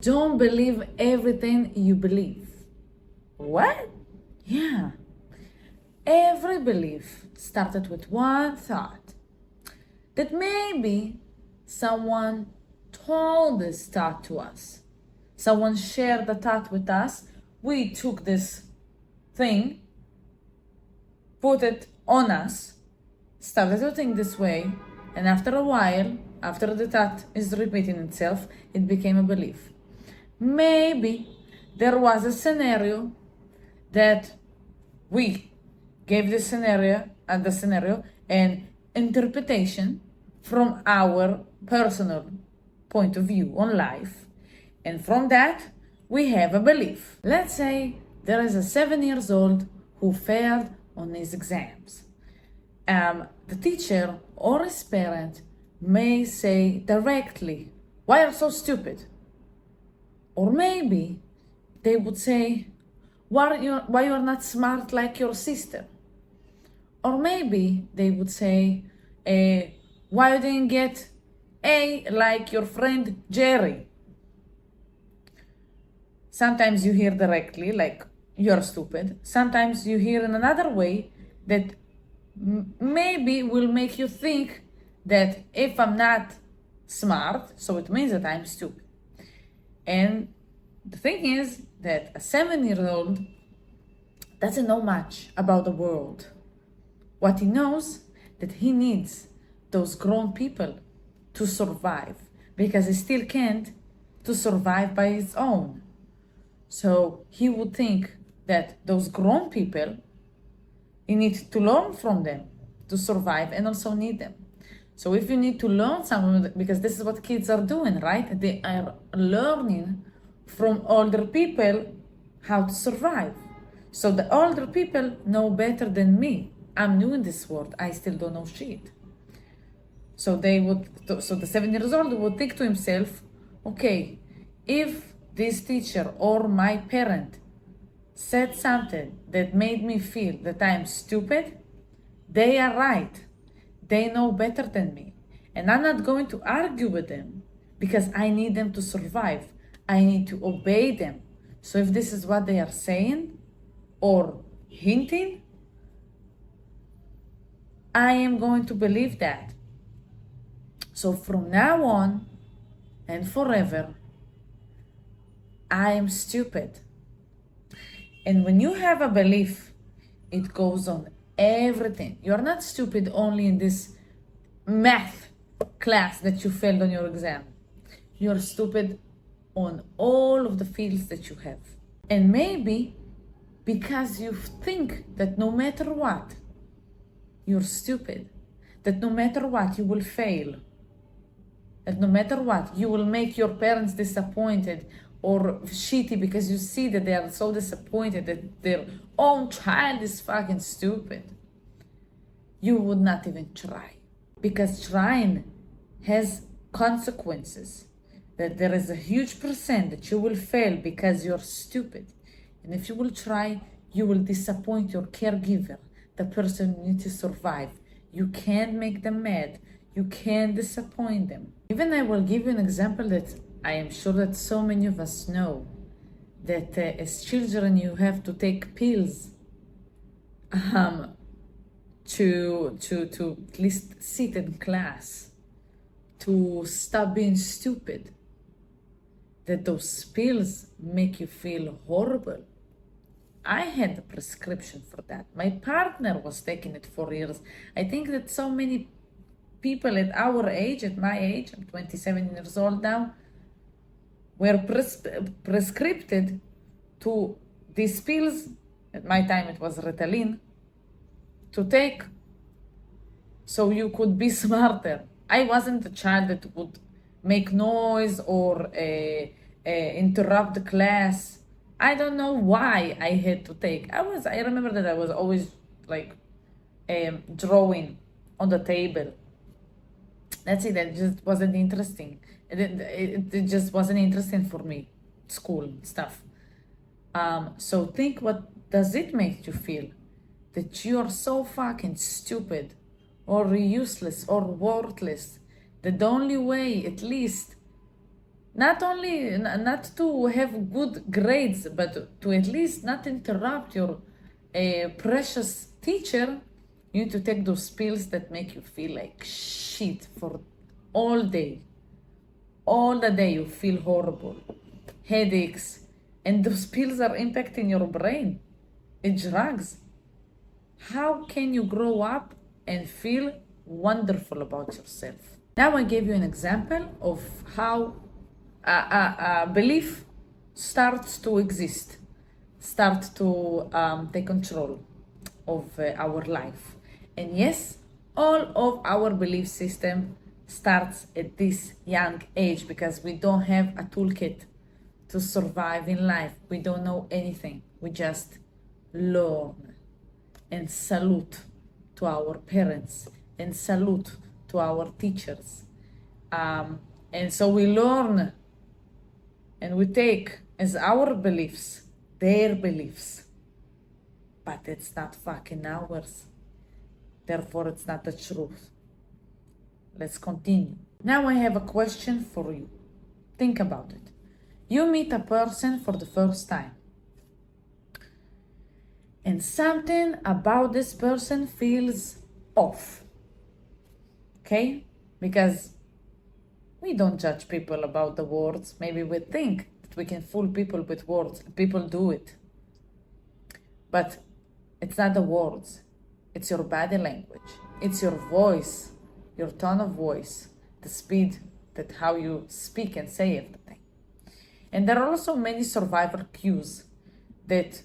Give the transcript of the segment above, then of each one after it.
Don't believe everything you believe. What? Yeah. Every belief started with one thought that maybe someone told this thought to us. Someone shared the thought with us. We took this thing, put it on us, started to think this way, and after a while, after the thought is repeating itself, it became a belief. Maybe there was a scenario that we gave the scenario an interpretation from our personal point of view on life, and from that we have a belief. Let's say there is a 7-year-old who failed on his exams. The teacher or his parent may say directly, "Why are you so stupid?" Or maybe they would say, why you're not smart like your sister? Or maybe they would say, why you didn't get A like your friend Jerry? Sometimes you hear directly, like, you're stupid. Sometimes you hear in another way that maybe will make you think that if I'm not smart, so it means that I'm stupid. And the thing is that a 7-year-old doesn't know much about the world. What he knows that he needs those grown people to survive, because he still can't to survive by his own. So he would think that those grown people, he needs to learn from them to survive and also need them. So if you need to learn something, because this is what kids are doing, right? They are learning from older people how to survive. So the older people know better than me. I'm new in this world. I still don't know shit. So the 7-year-old would think to himself, okay, if this teacher or my parent said something that made me feel that I'm stupid, they are right. They know better than me. And I'm not going to argue with them because I need them to survive. I need to obey them. So if this is what they are saying or hinting, I am going to believe that. So from now on and forever, I am stupid. And when you have a belief, it goes on everything. You're not stupid only in this math class that you failed on your exam. You're stupid on all of the fields that you have. And maybe because you think that no matter what, you're stupid, that no matter what, you will fail, that no matter what, you will make your parents disappointed or shitty because you see that they are so disappointed that their own child is fucking stupid. You would not even try, because trying has consequences. That there is a huge percent that you will fail because you're stupid. And if you will try, you will disappoint your caregiver, the person you need to survive. You can't make them mad. You can't disappoint them. Even I will give you an example that I am sure that so many of us know, that as children you have to take pills to at least sit in class, to stop being stupid. That those pills make you feel horrible. I had a prescription for that. My partner was taking it for years. I think that so many people at our age, at my age, I'm 27 years old now, were prescribed to these pills. At my time it was Ritalin, to take so you could be smarter. I wasn't a child that would make noise or interrupt the class. I don't know why I had to take. I remember that I was always like drawing on the table. That's it. That just wasn't interesting. It just wasn't interesting for me. School stuff. So think, what does it make you feel? That you're so fucking stupid or useless or worthless, that the only way, at least not only not to have good grades, but to at least not interrupt your precious teacher. You need to take those pills that make you feel like shit for all day. All the day you feel horrible, headaches, and those pills are impacting your brain. It's drugs. How can you grow up and feel wonderful about yourself? Now I gave you an example of how a belief starts to exist, start to take control of our life. And yes, all of our belief system starts at this young age because we don't have a toolkit to survive in life. We don't know anything. We just learn. And salute to our parents and salute to our teachers. And so we learn and we take as our beliefs their beliefs, but it's not fucking ours. Therefore, it's not the truth. Let's continue. Now I have a question for you. Think about it. You meet a person for the first time, and something about this person feels off. Okay? Because we don't judge people about the words. Maybe we think that we can fool people with words. People do it. But it's not the words. It's your body language. It's your voice, your tone of voice, the speed, that how you speak and say everything. And there are also many survival cues that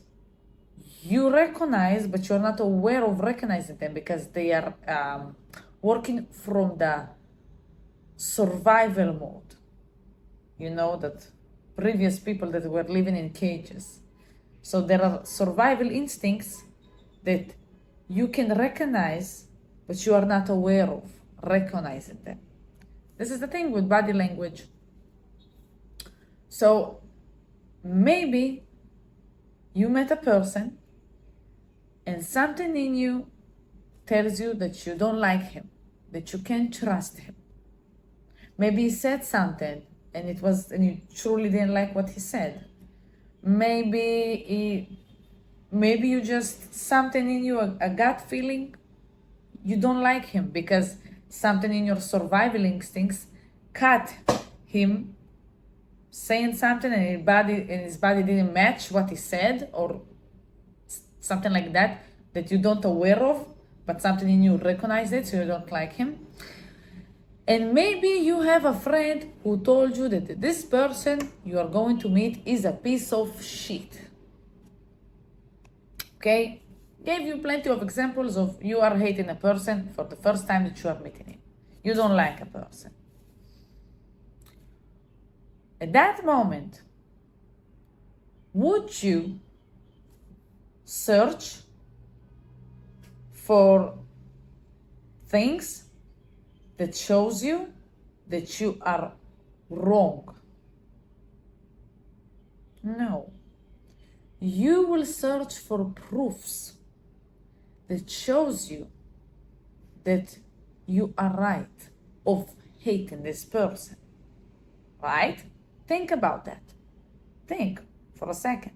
you recognize, but you're not aware of recognizing them because they are working from the survival mode. You know, that previous people that were living in cages. So there are survival instincts that you can recognize, but you are not aware of recognizing them. This is the thing with body language. So maybe you met a person and something in you tells you that you don't like him, that you can't trust him. Maybe he said something and you truly didn't like what he said. Maybe you just, something in you, a gut feeling, you don't like him because something in your survival instincts cut him saying something and his body didn't match what he said, or something like that you don't aware of, but something in you recognize it, so you don't like him. And maybe you have a friend who told you that this person you are going to meet is a piece of shit. Okay? Gave you plenty of examples of you are hating a person for the first time that you are meeting him. You don't like a person. At that moment, would you search for things that shows you that you are wrong? No. You will search for proofs that shows you that you are right of hating this person. Right? Think about that. Think for a second.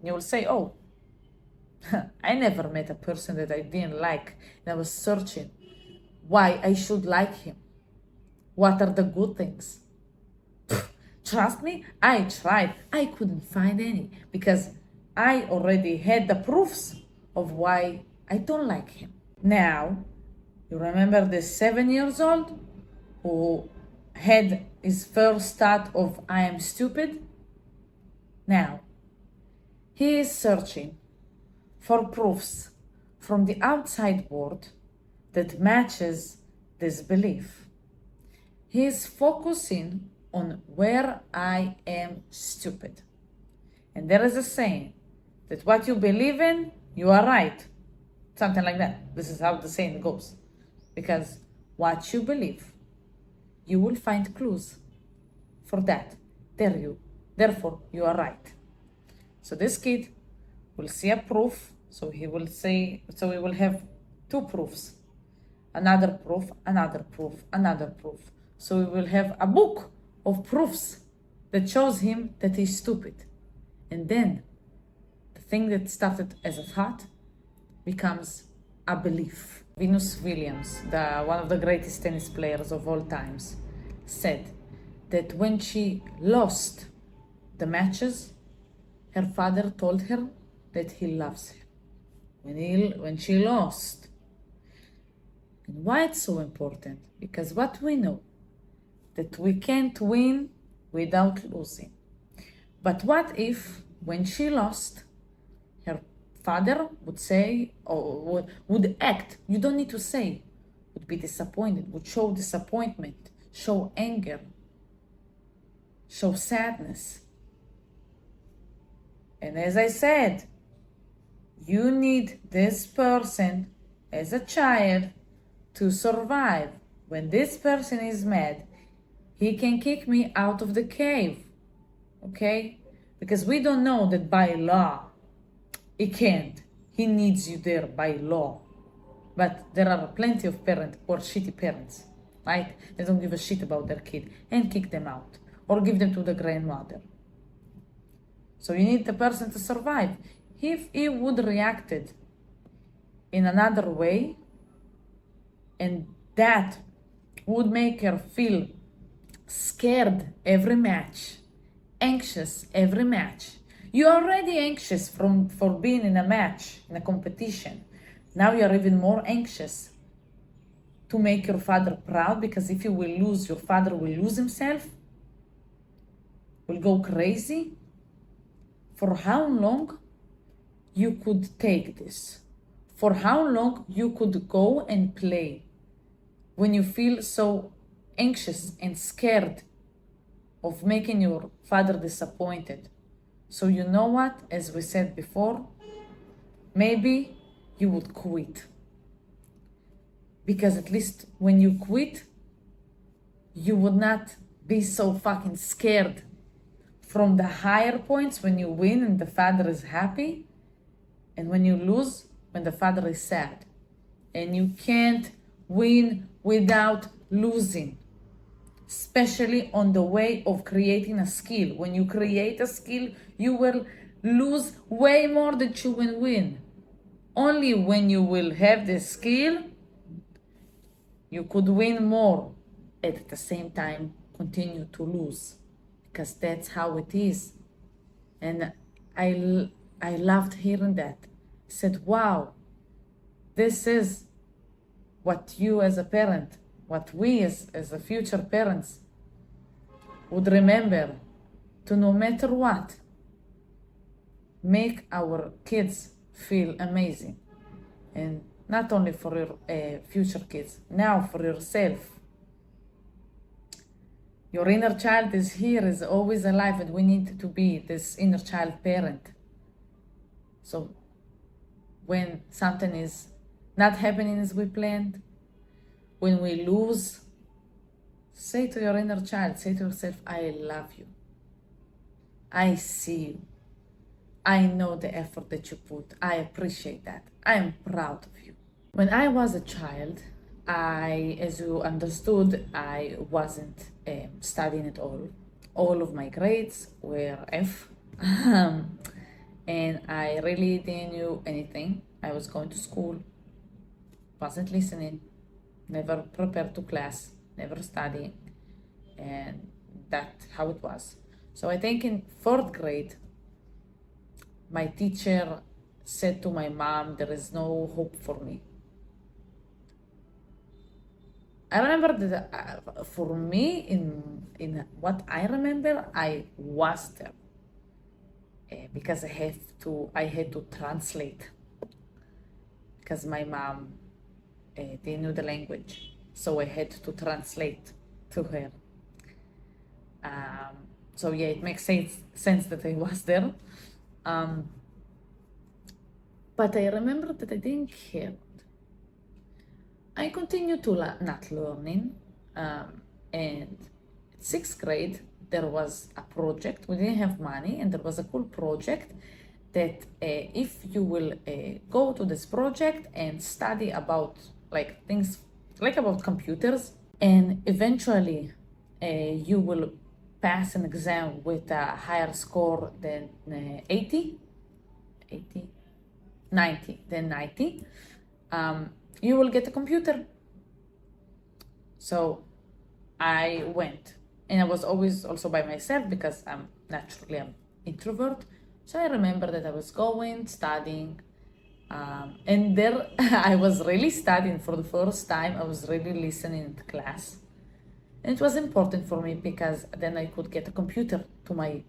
You will say, oh, I never met a person that I didn't like, and I was searching why I should like him. What are the good things? Trust me, I tried. I couldn't find any because I already had the proofs of why I don't like him. Now, you remember the 7 years old who had his first thought of I am stupid? Now, he is searching for proofs from the outside world that matches this belief. He is focusing on where I am stupid. And there is a saying that what you believe in, you are right. Something like that. This is how the saying goes. Because what you believe, you will find clues for that. Therefore, you are right. So this kid will see a proof. So he will have two proofs. Another proof, another proof, another proof. So we will have a book of proofs that shows him that he's stupid. And then the thing that started as a thought becomes a belief. Venus Williams, one of the greatest tennis players of all times, said that when she lost the matches, her father told her that he loves her. When she lost. And why it's so important? Because what we know, that we can't win without losing. But what if, when she lost, her father would say, or would act, you don't need to say, would be disappointed, would show disappointment, show anger, show sadness. And as I said, you need this person as a child to survive. When this person is mad, he can kick me out of the cave, okay? Because we don't know that by law, he can't. He needs you there by law. But there are plenty of parents or shitty parents, right? They don't give a shit about their kid and kick them out or give them to the grandmother. So you need the person to survive. If he would reacted in another way, and that would make her feel scared every match, anxious every match. You're already anxious for being in a match, in a competition. Now you're even more anxious to make your father proud, because if you will lose, your father will lose himself, will go crazy. For how long you could take this? For how long you could go and play when you feel so anxious and scared of making your father disappointed? So you know what, as we said before, maybe you would quit. Because at least when you quit, you would not be so fucking scared from the higher points when you win and the father is happy, and when you lose, when the father is sad. And you can't win without losing, especially on the way of creating a skill. When you create a skill, you will lose way more than you will win. Only when you will have the skill, you could win more. At the same time, continue to lose, because that's how it is. And I loved hearing that. I said, wow, this is what you as a parent, what we as the future parents would remember, to no matter what, make our kids feel amazing. And not only for your future kids, now for yourself. Your inner child is here, is always alive, and we need to be this inner child parent. So when something is not happening as we planned, when we lose, say to your inner child, say to yourself, I love you. I see you. I know the effort that you put. I appreciate that. I am proud of you. When I was a child, as you understood, I wasn't studying at all. All of my grades were F. And I really didn't know anything. I was going to school, wasn't listening, never prepared to class, never studying. And that's how it was. So I think in 4th grade, my teacher said to my mom, there is no hope for me. I remember that for me, in what I remember, I was there. Because I had to translate, because my mom didn't know the language, so I had to translate to her. So yeah, it makes sense that I was there. But I remember that I didn't care. I continued to not learning, and 6th grade, there was a project. We didn't have money, and there was a cool project that if you will go to this project and study about things about computers, and eventually you will pass an exam with a higher score than 80, 90, then 90, you will get a computer. So I went, and I was always also by myself because I'm introvert. So I remember that I was going, studying, and there I was really studying for the first time. I was really listening to class, and it was important for me because then I could get a computer to my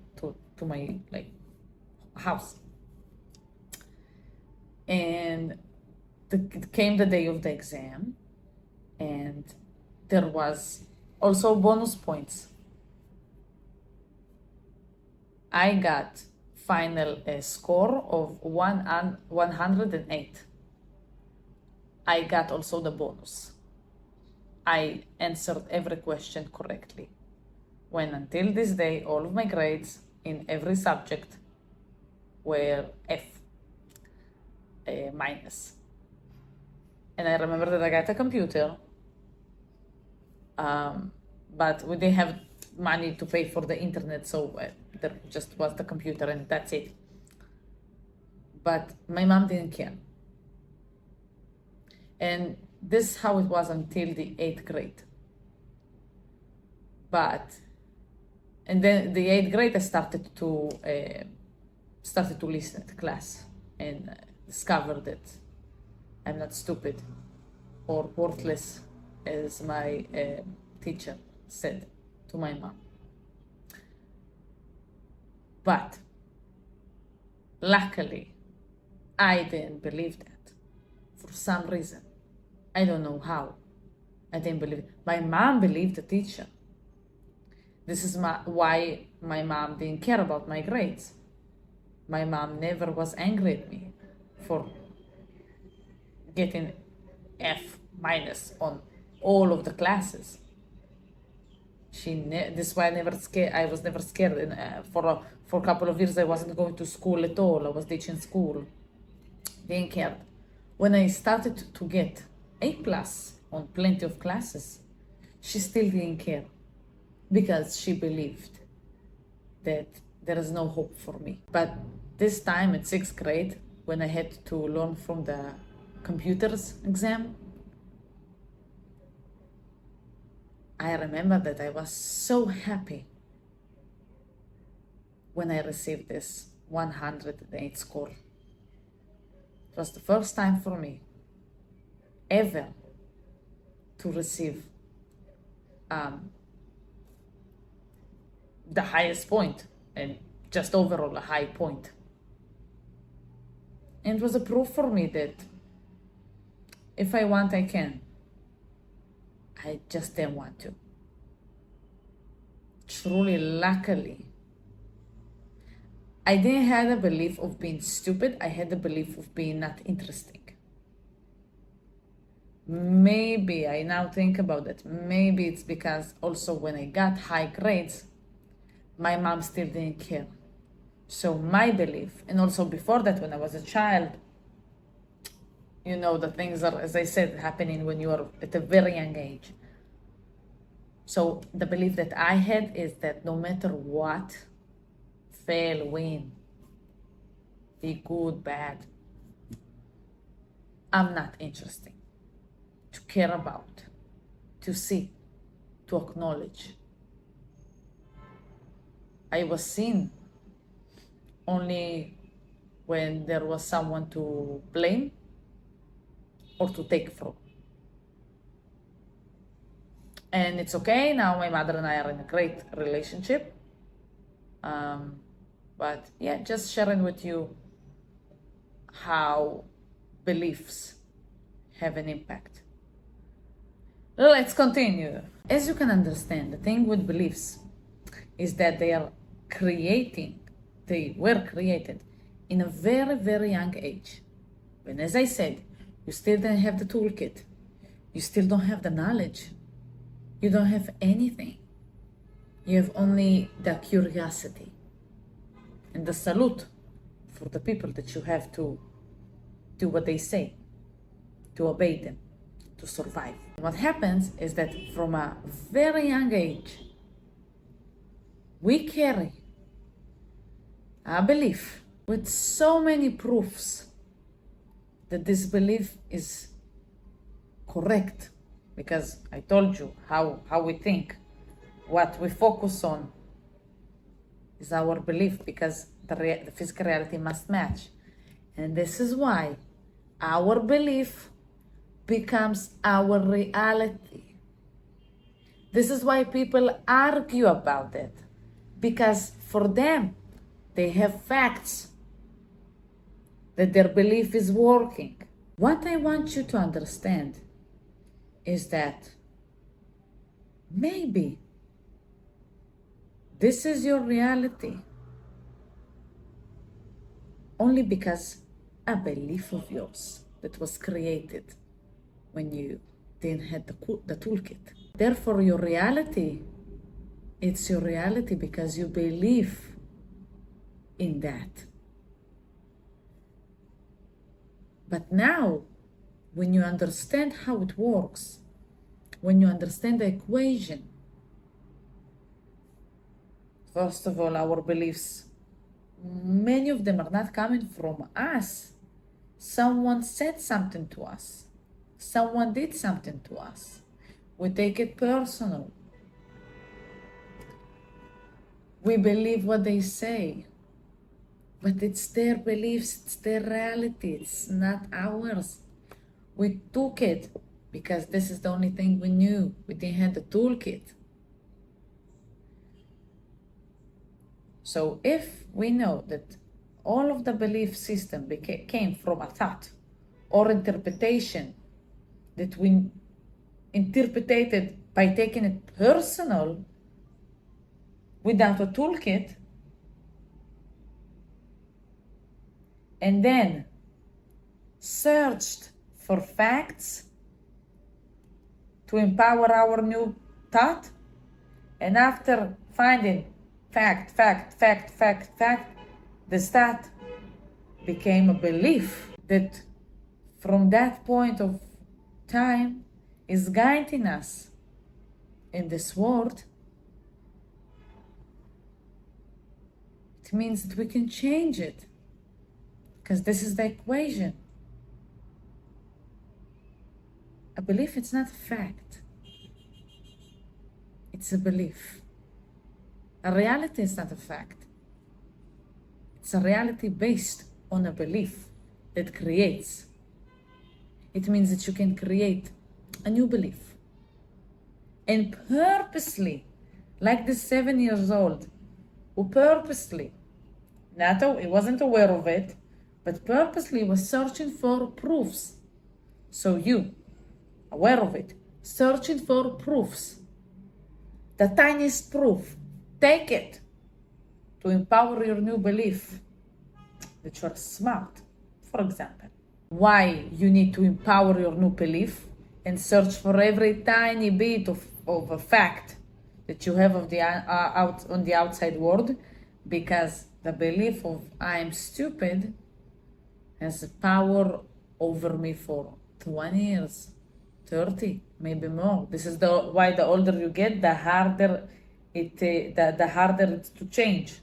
like house. And came the day of the exam, and there was also bonus points. I got final score of 108. I got also the bonus. I answered every question correctly. When until this day, all of my grades in every subject were F minus. And I remember that I got a computer, but we didn't have money to pay for the internet, so there just was the computer and that's it. But my mom didn't care. And this is how it was until the 8th grade. And then the 8th grade I started to listen to class and discovered that I'm not stupid or worthless, as my teacher said to my mom. But luckily, I didn't believe that for some reason. I don't know how. I didn't believe it. My mom believed the teacher. This is why my mom didn't care about my grades. My mom never was angry at me for getting F minus on all of the classes. This is why I was never scared. And for a couple of years, I wasn't going to school at all. I was teaching school. Didn't care. When I started to get A plus on plenty of classes, she still didn't care because she believed that there is no hope for me. But this time at 6th grade, when I had to learn from the computers exam, I remember that I was so happy when I received this 108 score. It was the first time for me ever to receive the highest point and just overall a high point. And it was a proof for me that if I want, I can. I just didn't want to. Truly, luckily, I didn't have a belief of being stupid. I had a belief of being not interesting. Maybe, I now think about it, maybe it's because also when I got high grades, my mom still didn't care. So my belief, and also before that when I was a child, you know, the things are, as I said, happening when you are at a very young age. So the belief that I had is that no matter what, fail, win, be good, bad, I'm not interesting to care about, to see, to acknowledge. I was seen only when there was someone to blame or to take from. And it's okay, now my mother and I are in a great relationship. But yeah, just sharing with you how beliefs have an impact. Let's continue. As you can understand, the thing with beliefs is that they were created in a very, very young age. When, as I said, you still don't have the toolkit, you still don't have the knowledge, you don't have anything. You have only the curiosity and the salute for the people that you have to do what they say, to obey them, to survive. And what happens is that from a very young age, we carry a belief with so many proofs that this belief is correct, because I told you how we think, what we focus on is our belief, because the physical reality must match. And this is why our belief becomes our reality. This is why people argue about it, because for them, they have facts that their belief is working. What I want you to understand is that maybe this is your reality only because a belief of yours that was created when you didn't have the toolkit. Therefore, your reality, it's your reality because you believe in that. But now, when you understand how it works, when you understand the equation, first of all, our beliefs, many of them are not coming from us. Someone said something to us. Someone did something to us. We take it personal. We believe what they say. But it's their beliefs, it's their reality, it's not ours. We took it because this is the only thing we knew. We didn't have the toolkit. So if we know that all of the belief system came from a thought or interpretation that we interpreted by taking it personal without a toolkit, and then searched for facts to empower our new thought, and after finding fact, this thought became a belief that from that point of time is guiding us in this world. It means that we can change it, because this is the equation. A belief, it's not a fact. It's a belief. A reality is not a fact. It's a reality based on a belief that creates. It means that you can create a new belief. And purposely, like this 7 years old, who purposely, he wasn't aware of it, but purposely was searching for proofs. So you, aware of it, searching for proofs. The tiniest proof, take it to empower your new belief that you're smart, for example. Why you need to empower your new belief and search for every tiny bit of a fact that you have of the on the outside world, because the belief of I am stupid has power over me for 20 years, 30, maybe more. This is why the older you get, the harder the harder it's to change,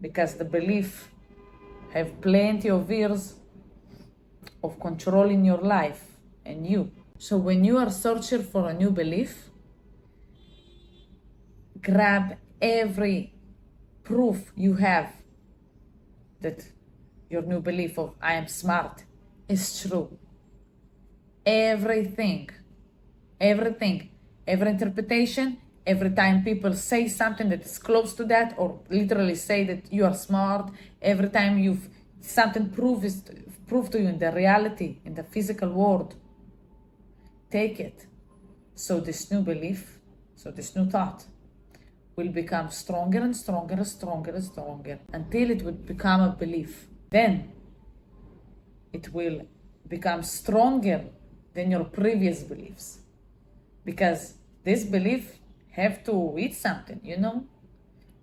because the belief have plenty of years of controlling your life and you. So when you are searching for a new belief, grab every proof you have that your new belief of I am smart is true. Everything, every interpretation, every time people say something that is close to that, or literally say that you are smart, every time something proved to you in the reality, in the physical world, take it. So this new belief, so this new thought will become stronger and stronger and stronger and stronger until it will become a belief. Then it will become stronger than your previous beliefs, because this belief have to eat something,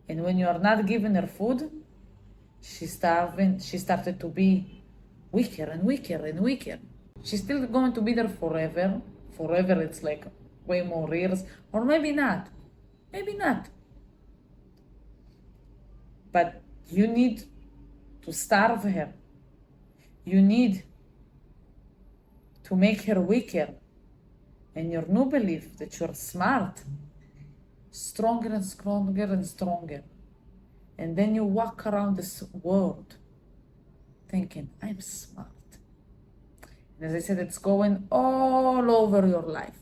and when you are not giving her food, she's starving. She started to be weaker and weaker and weaker. She's still going to be there forever. Forever, it's like way more years, or maybe not. But you need to starve her. You need to make her weaker. And your new belief that you're smart, stronger and stronger and stronger. And then you walk around this world thinking, I'm smart. And as I said, it's going all over your life.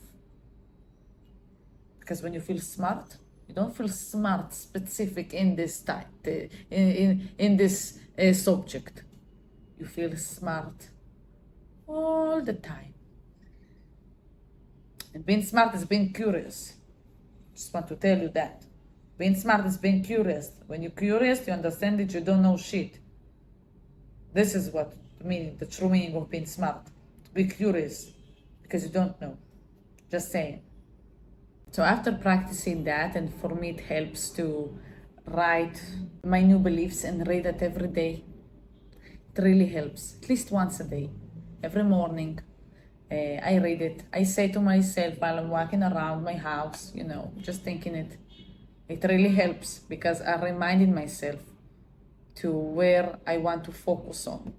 Because when you feel smart, you don't feel smart specific in this type, in this subject. You feel smart all the time. And being smart is being curious. Just want to tell you that. Being smart is being curious. When you're curious, you understand that you don't know shit. This is what the true meaning of being smart. To be curious because you don't know. Just saying. So after practicing that, and for me it helps to write my new beliefs and read it every day. It really helps, at least once a day, every morning. I read it. I say to myself while I'm walking around my house, just thinking it. It really helps because I'm reminding myself to where I want to focus on.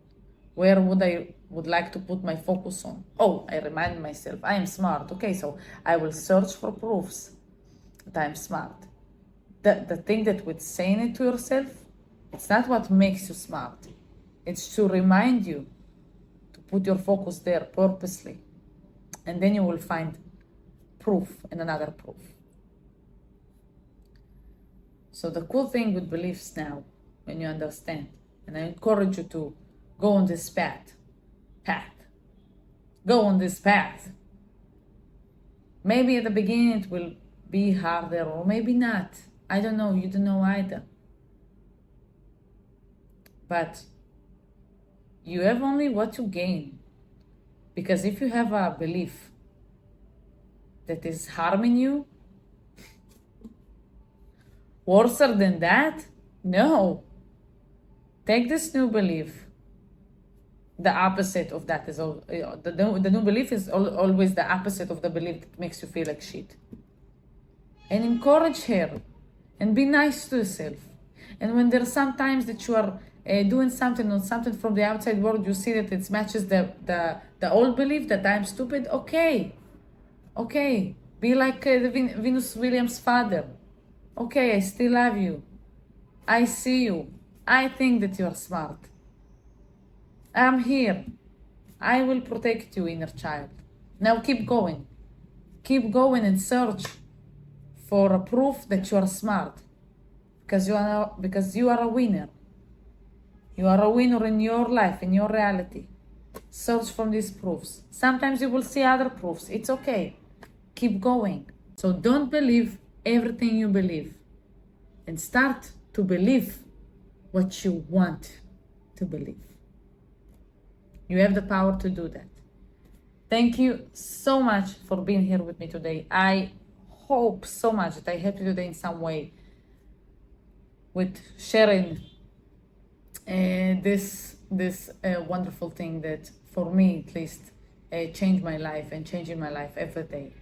Where would like to put my focus on? Oh, I remind myself, I am smart. Okay, so I will search for proofs that I'm smart. The thing that with saying it to yourself, it's not what makes you smart. It's to remind you to put your focus there purposely. And then you will find proof and another proof. So the cool thing with beliefs now, when you understand, and I encourage you to go on this path. Go on this path. Maybe at the beginning it will be harder or maybe not. I don't know. You don't know either. But you have only what you gain. Because if you have a belief that is harming you, worse than that, no. Take this new belief. The opposite of that is the new belief is always the opposite of the belief that makes you feel like shit. And encourage her and be nice to yourself. And when there's sometimes that you are doing something or something from the outside world, you see that it matches the old belief that I'm stupid. Okay, be like Venus Williams' father. Okay, I still love you. I see you. I think that you're smart. I'm here. I will protect you, inner child. Now keep going. Keep going and search for a proof that you are smart. Because you are a winner. You are a winner in your life, in your reality. Search from these proofs. Sometimes you will see other proofs. It's okay. Keep going. So don't believe everything you believe. And start to believe what you want to believe. You have the power to do that. Thank you so much for being here with me today. I hope so much that I helped you today in some way with sharing this wonderful thing that, for me at least, changed my life and changing my life every day.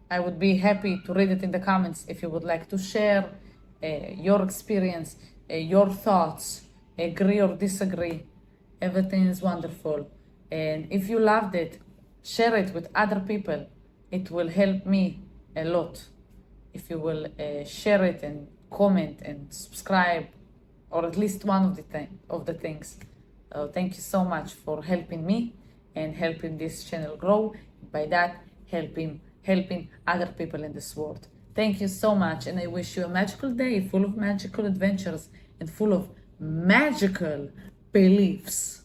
I would be happy to read it in the comments if you would like to share your experience, your thoughts, agree or disagree. Everything is wonderful. And if you loved it, share it with other people. It will help me a lot. If you will share it and comment and subscribe, or at least one of the things. Thank you so much for helping me and helping this channel grow. By that, helping other people in this world. Thank you so much, and I wish you a magical day full of magical adventures and full of magical beliefs.